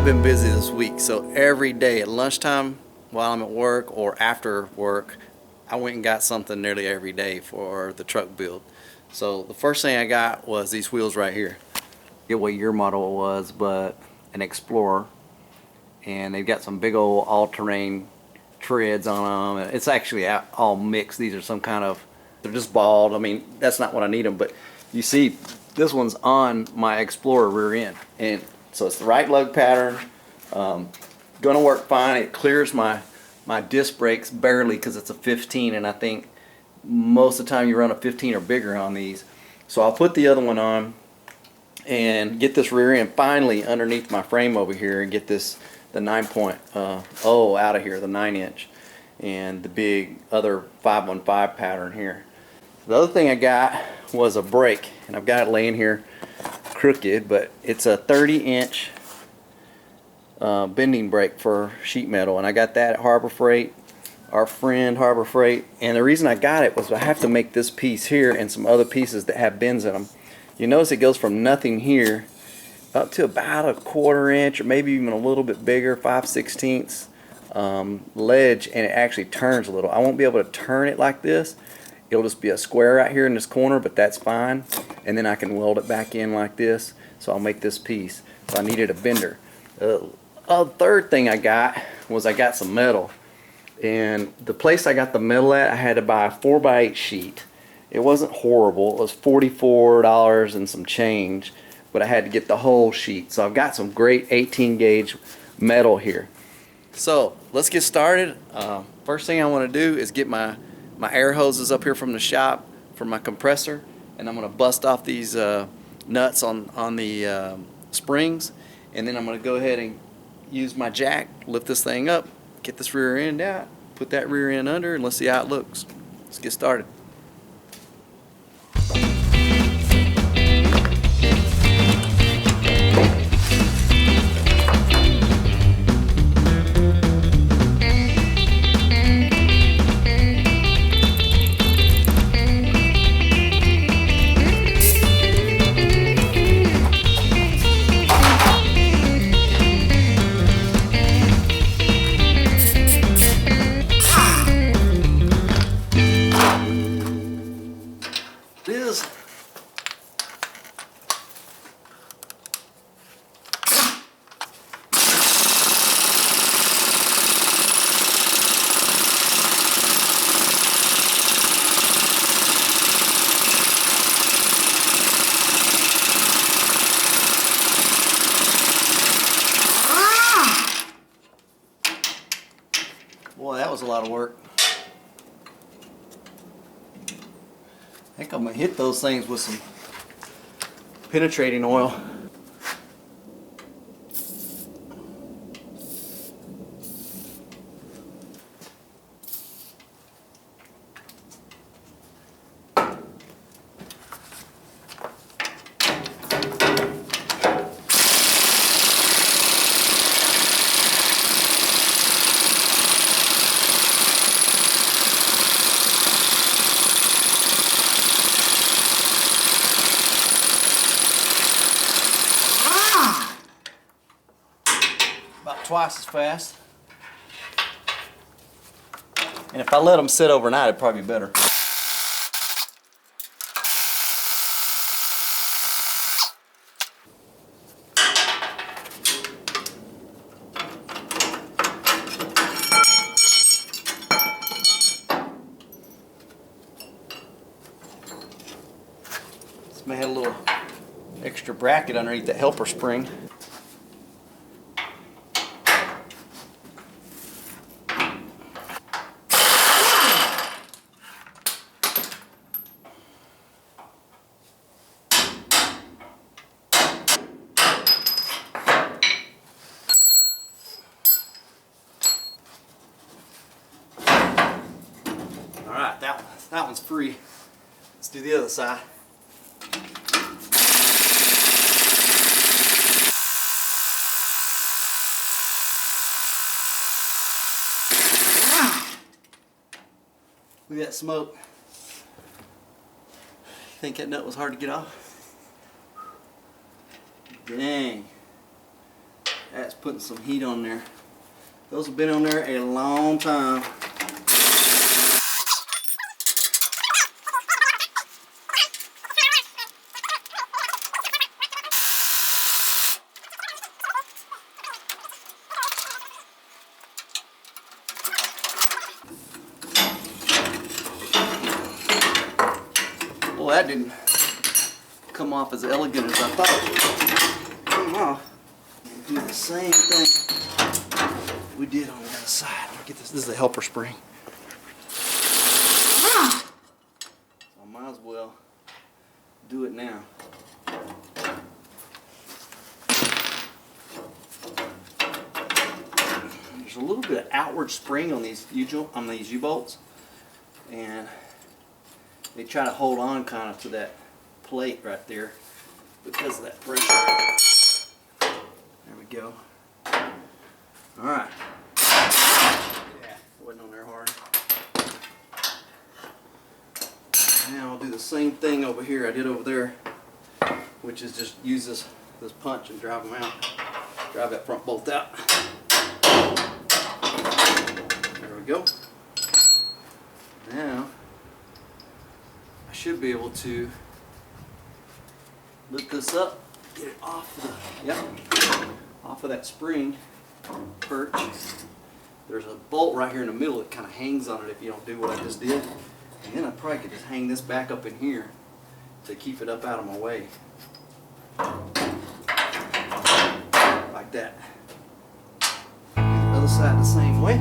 I've been busy this week, so every day at lunchtime while I'm at work or after work, I went and got something nearly every day for the truck build. So the first thing I got was these wheels right here. I forget what year model it was, but an Explorer. And they've got some big old all-terrain treads on them. It's actually all mixed. These are some kind of, they're just bald. I mean, that's not what I need them, but you see this one's on my Explorer rear end. And so it's the right lug pattern. Gonna work fine. It clears my disc brakes barely because it's a 15, and I think most of the time you run a 15 or bigger on these. So I'll put the other one on and get this rear end finally underneath my frame over here and get this the 9.0 out of here, the 9-inch, and the big other 515 pattern here. The other thing I got was a brake, and I've got it laying here crooked, but it's a 30-inch bending brake for sheet metal, and I got that at Harbor Freight, our friend Harbor Freight. And the reason I got it was I have to make this piece here and some other pieces that have bends in them. You notice it goes from nothing here up to about a 1/4 inch or maybe even a little bit bigger, 5/16 ledge, and it actually turns a little. I won't be able to turn it like this. It'll just be a square right here in this corner, but that's fine. And then I can weld it back in like this. So I'll make this piece. So I needed a bender. Third thing I got was I got some metal. And the place I got the metal at, I had to buy a 4x8 sheet. It wasn't horrible. It was $44 and some change, but I had to get the whole sheet. So I've got some great 18 gauge metal here. So let's get started. First thing I want to do is get my air hoses up here from the shop for my compressor, and I'm going to bust off these nuts on the springs, and then I'm going to go ahead and use my jack, lift this thing up, get this rear end out, put that rear end under, and let's see how it looks. Let's get started. Boy, that was a lot of work. I think I'm going to hit those things with some penetrating oil. Twice as fast. And if I let them sit overnight, it'd probably be better. This may have a little extra bracket underneath the helper spring. Alright, that one's free. Let's do the other side. Look at that smoke. Think that nut was hard to get off? Dang. That's putting some heat on there. Those have been on there a long time. Well, that didn't come off as elegant as I thought. Come off. Do the same thing we did on the other side. Let me get this. This is the helper spring. So I might as well do it now. There's a little bit of outward spring on these U-bolts, and they try to hold on kind of to that plate right there because of that pressure. There we go. Alright. Yeah, wasn't on there hard. Now I'll do the same thing over here I did over there, which is just use this punch and drive them out. Drive that front bolt out. There we go. Now I should be able to lift this up, get it off of that spring perch. There's a bolt right here in the middle that kind of hangs on it if you don't do what I just did. And then I probably could just hang this back up in here to keep it up out of my way. Like that. The other side the same way.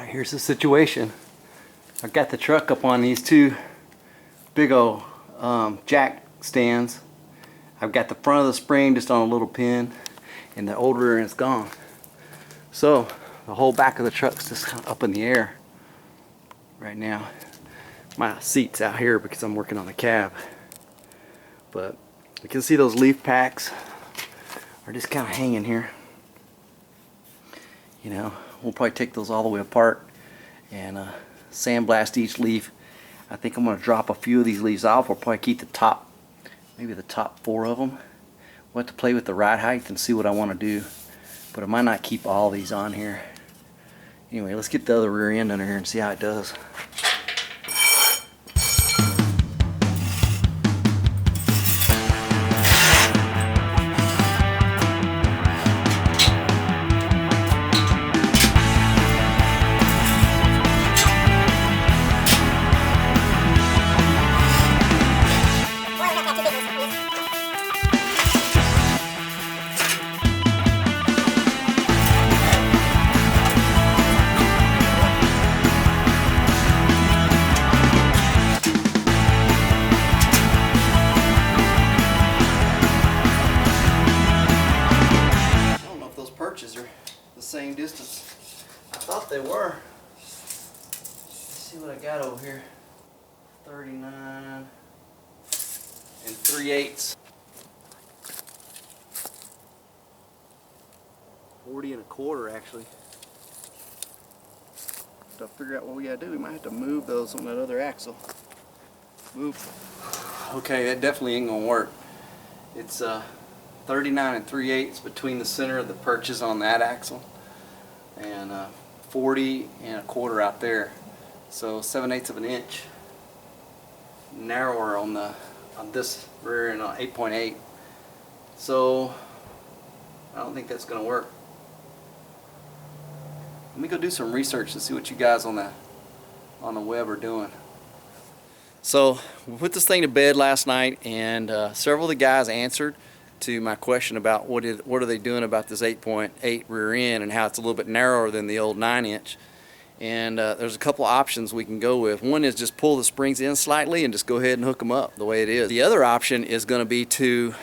Here's the situation. I got the truck up on these two big old jack stands. I've got the front of the spring just on a little pin, and the old rear end's gone. So the whole back of the truck's just kind of up in the air right now. My seat's out here because I'm working on the cab. But you can see those leaf packs are just kind of hanging here. You know, we'll probably take those all the way apart and sandblast each leaf. I think I'm going to drop a few of these leaves off. We'll probably keep the top, maybe the top 4 of them. We'll have to play with the ride height and see what I want to do. But I might not keep all these on here. Anyway, let's get the other rear end under here and see how it does. Same distance. I thought they were. Let's see what I got over here. 39 and 3/8. 40 1/4 actually. To figure out what we gotta do, we might have to move those on that other axle. Move. Okay, that definitely ain't gonna work. It's 39 3/8 between the center of the perches on that axle, and 40 1/4 out there, so 7/8 of an inch narrower on this rear end on 8.8. So I don't think that's going to work. Let me go do some research and see what you guys on the web are doing. So we put this thing to bed last night, and several of the guys answered to my question about what are they doing about this 8.8 rear end and how it's a little bit narrower than the old 9-inch. And there's a couple options we can go with. One is just pull the springs in slightly and just go ahead and hook them up the way it is. The other option is going to be to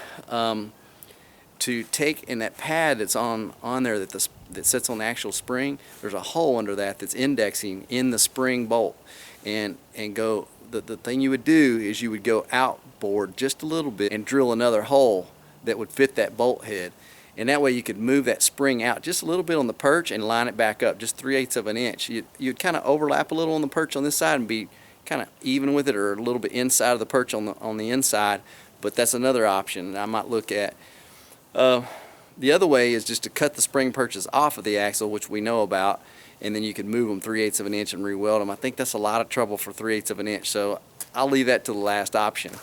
take in that pad that's on there that sits on the actual spring. There's a hole under that that's indexing in the spring bolt, and go. The thing you would do is you would go outboard just a little bit and drill another hole that would fit that bolt head, and that way you could move that spring out just a little bit on the perch and line it back up just 3/8 of an inch. You'd kind of overlap a little on the perch on this side and be kind of even with it, or a little bit inside of the perch on the inside. But that's another option I might look at. The other way is just to cut the spring perches off of the axle, which we know about, and then you can move them 3/8 of an inch and re-weld them. I think that's a lot of trouble for 3/8 of an inch, so I'll leave that to the last option.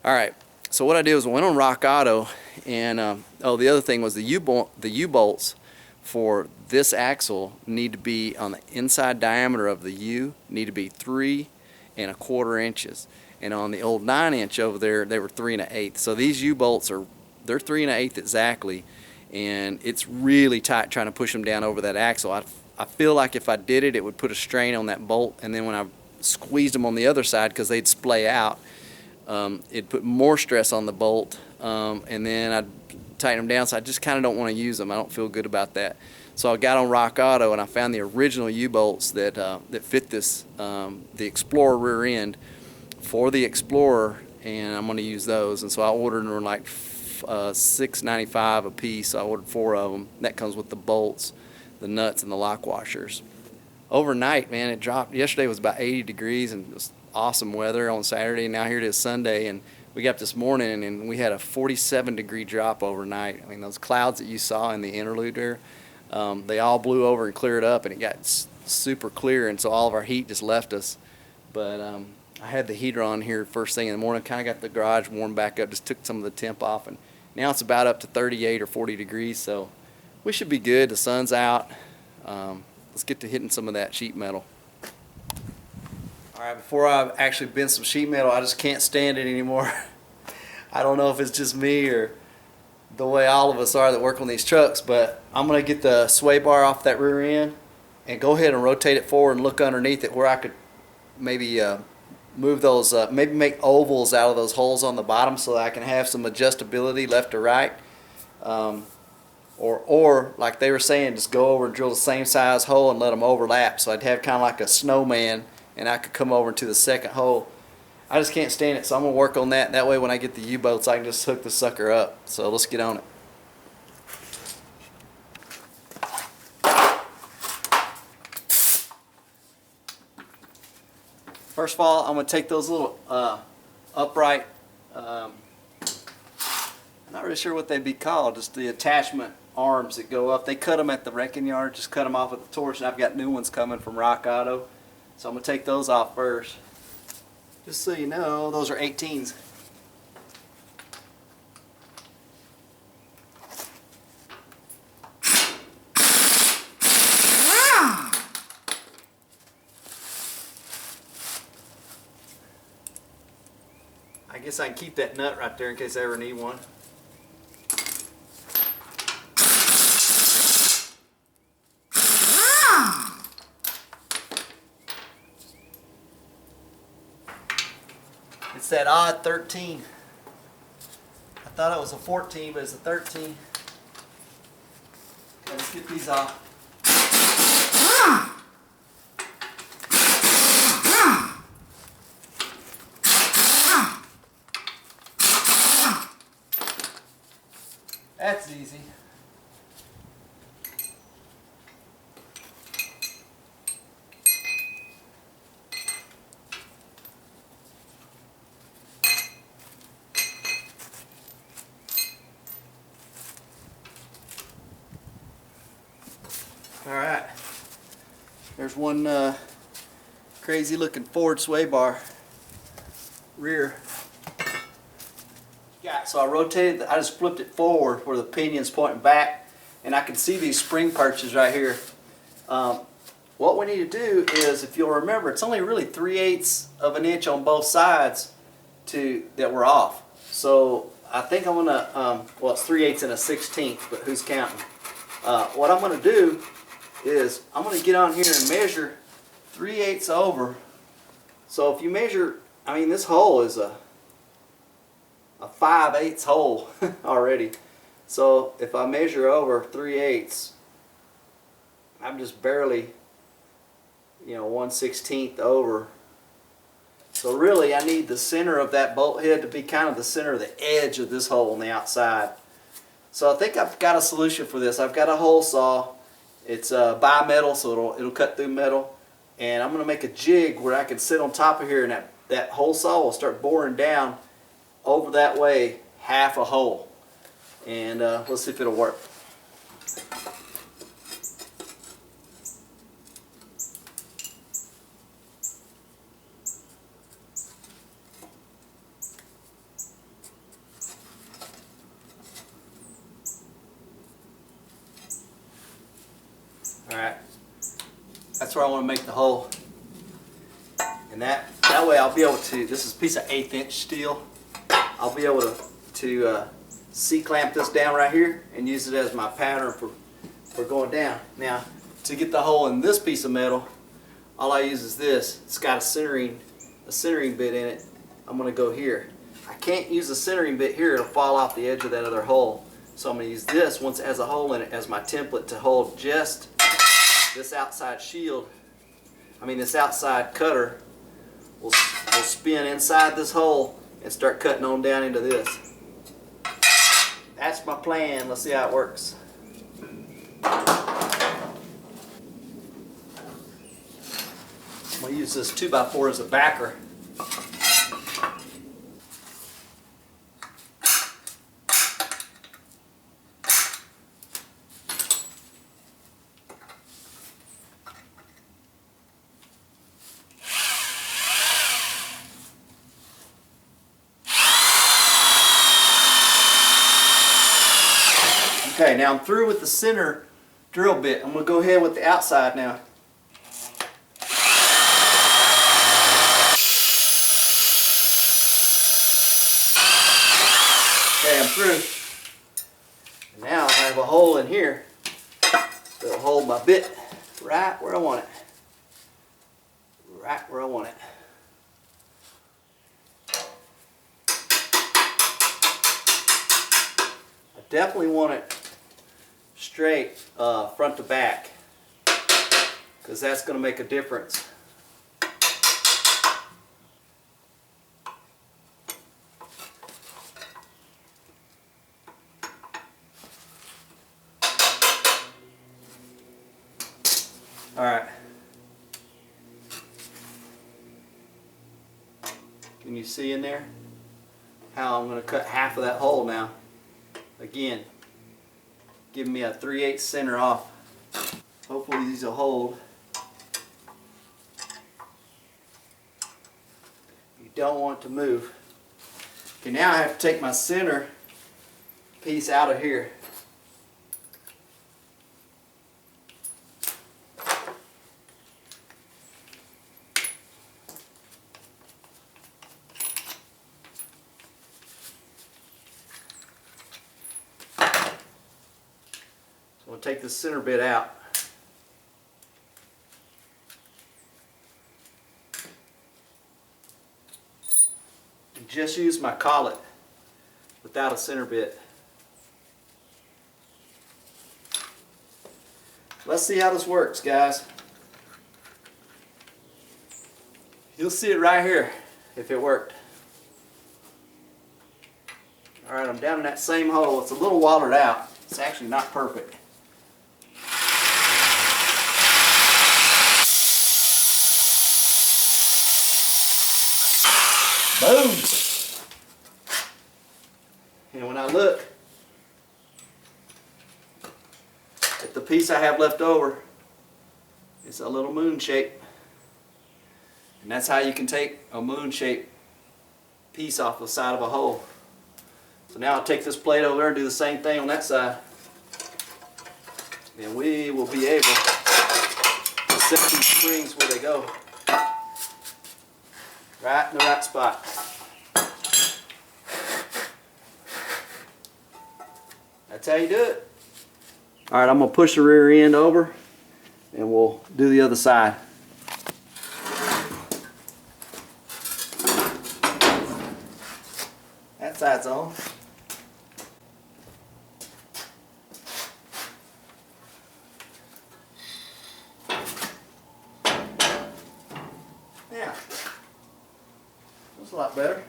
All right, so what I did was I went on Rock Auto, and the other thing was the U-bolts for this axle need to be on the inside diameter of the U, need to be 3 1/4 inches, and on the old 9-inch over there they were 3 1/8. So these U-bolts they're 3 1/8 exactly, and it's really tight trying to push them down over that axle. I feel like if I did it, it would put a strain on that bolt, and then when I squeezed them on the other side, because they'd splay out, it'd put more stress on the bolt, and then I'd tighten them down. So I just kind of don't want to use them. I don't feel good about that. So I got on Rock Auto and I found the original U-bolts that fit this the Explorer rear end for the Explorer, and I'm going to use those. And so I ordered them like $6.95 a piece. I ordered 4 of them. That comes with the bolts, the nuts, and the lock washers. Overnight, man, it dropped. Yesterday was about 80 degrees and it was awesome weather on Saturday. Now here it is Sunday, and we got up this morning and we had a 47-degree drop overnight. I mean, those clouds that you saw in the interlude there, they all blew over and cleared up, and it got super clear, and so all of our heat just left us. But I had the heater on here first thing in the morning, kind of got the garage warmed back up, just took some of the temp off, and now it's about up to 38 or 40 degrees, so we should be good. The sun's out. Let's get to hitting some of that sheet metal. All right, before I've actually bent some sheet metal, I just can't stand it anymore. I don't know if it's just me or the way all of us are that work on these trucks, but I'm going to get the sway bar off that rear end and go ahead and rotate it forward and look underneath it where I could maybe move those, maybe make ovals out of those holes on the bottom so that I can have some adjustability left to right. Or like they were saying, just go over and drill the same size hole and let them overlap, so I'd have kind of like a snowman and I could come over into the second hole. I just can't stand it, so I'm going to work on that. That way when I get the U-bolts, I can just hook the sucker up. So let's get on it. First of all, I'm going to take those little upright, I'm not really sure what they'd be called, just the attachment arms that go up. They cut them at the wrecking yard, just cut them off with the torch, and I've got new ones coming from Rock Auto. So I'm going to take those off first. Just so you know, those are 18s. I guess I can keep that nut right there in case I ever need one. It's that odd 13. I thought it was a 14, but it's a 13. Okay, let's get these off. That's easy. All right, there's one crazy looking Ford sway bar rear. Yeah, so I rotated, I just flipped it forward where the pinion's pointing back, and I can see these spring perches right here. What we need to do is, if you'll remember, it's only really 3/8 of an inch on both sides that we're off. So I think I'm gonna, well, it's 3/8 and a 1/16, but who's counting? What I'm gonna do is I'm gonna get on here and measure 3/8 over. So if you measure, I mean, this hole is a 5/8 hole already. So if I measure over 3/8, I'm just barely, 1/16 over. So really I need the center of that bolt head to be kind of the center of the edge of this hole on the outside. So I think I've got a solution for this. I've got a hole saw. It's bi-metal, so it'll cut through metal. And I'm going to make a jig where I can sit on top of here, and that hole saw will start boring down over that way half a hole. And let's see if it'll work. Alright, that's where I want to make the hole. And that way I'll be able to, this is a piece of 1/8 inch steel, I'll be able to C-clamp this down right here and use it as my pattern for going down. Now, to get the hole in this piece of metal, all I use is this. It's got a centering bit in it. I'm going to go here. I can't use the centering bit here, it'll fall off the edge of that other hole. So I'm going to use this, once it has a hole in it, as my template to hold just this outside shield. This outside cutter will spin inside this hole and start cutting on down into this. That's my plan. Let's see how it works. I'm going to use this 2x4 as a backer. Okay, now I'm through with the center drill bit. I'm going to go ahead with the outside now. Okay, I'm through. And now I have a hole in here that'll hold my bit right where I want it. Right where I want it. I definitely want it straight front to back, because that's going to make a difference. Alright. Can you see in there how I'm going to cut half of that hole now? Again, giving me a 3/8 center off. Hopefully these will hold. You don't want to move. Okay, now I have to take my center piece out of here. So we'll take the center bit out. And just use my collet without a center bit. Let's see how this works, guys. You'll see it right here if it worked. Alright, I'm down in that same hole. It's a little watered out. It's actually not perfect. Boom! And when I look at the piece I have left over, it's a little moon shape. And that's how you can take a moon shaped piece off the side of a hole. So now I'll take this plate over there and do the same thing on that side. And we will be able to set these springs where they go. Right in the right spot. That's how you do it. Alright, I'm going to push the rear end over and we'll do the other side. That side's on. Yeah, that's a lot better.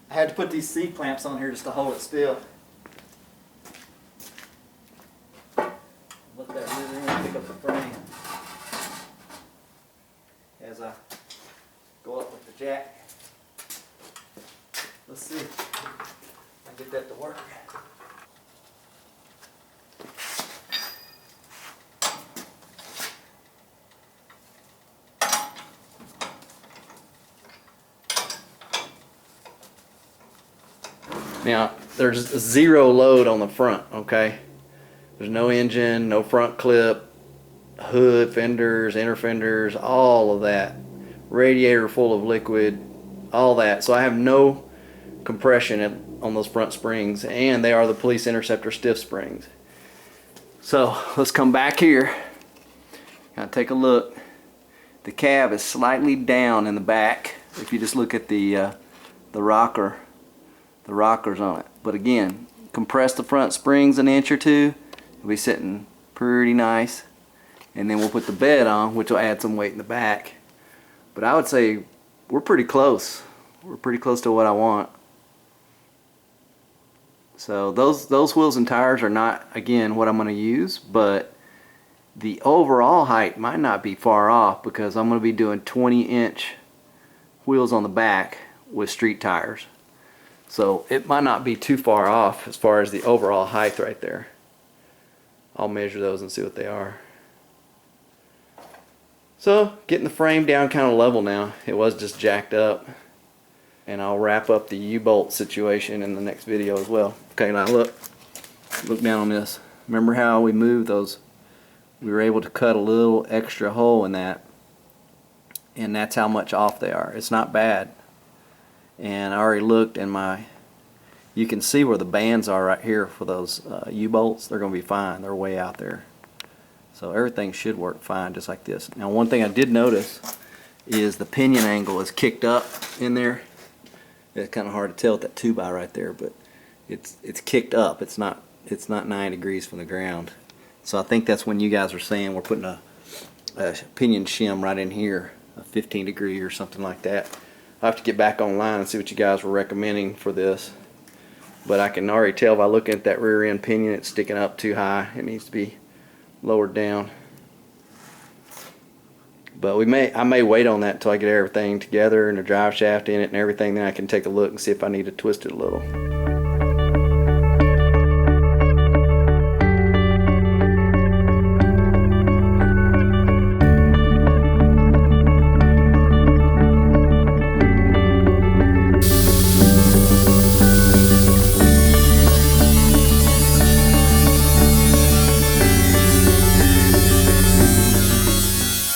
I had to put these C-clamps on here just to hold it still. Let that rear end pick up the frame as I go up with the jack. Let's see if I can get that to work. Now, there's zero load on the front, okay? There's no engine, no front clip, hood, fenders, inner fenders, all of that. Radiator full of liquid, all that. So I have no compression on those front springs, and they are the Police Interceptor stiff springs. So let's come back here. Now take a look. The cab is slightly down in the back. If you just look at the rocker. The rockers on it. But again, compress the front springs an inch or two. It'll be sitting pretty nice. And then we'll put the bed on, which will add some weight in the back. But I would say we're pretty close. We're pretty close to what I want. So those wheels and tires are not, again, what I'm going to use, but the overall height might not be far off because I'm going to be doing 20-inch wheels on the back with street tires. So it might not be too far off as far as the overall height right there. I'll measure those and see what they are. So getting the frame down kind of level now. It was just jacked up. And I'll wrap up the U-bolt situation in the next video as well. Okay, now look down on this. Remember how we moved those? We were able to cut a little extra hole in that. And that's how much off they are. It's not bad. And I already looked in you can see where the bands are right here for those U-bolts. They're going to be fine. They're way out there. So everything should work fine just like this. Now one thing I did notice is the pinion angle is kicked up in there. It's kind of hard to tell with that 2x right there, but it's kicked up. It's not 9 degrees from the ground. So I think that's when you guys are saying we're putting a pinion shim right in here, a 15 degree or something like that. I'll have to get back online and see what you guys were recommending for this. But I can already tell by looking at that rear end pinion, it's sticking up too high. It needs to be lowered down. But I may wait on that until I get everything together and the drive shaft in it and everything. Then I can take a look and see if I need to twist it a little.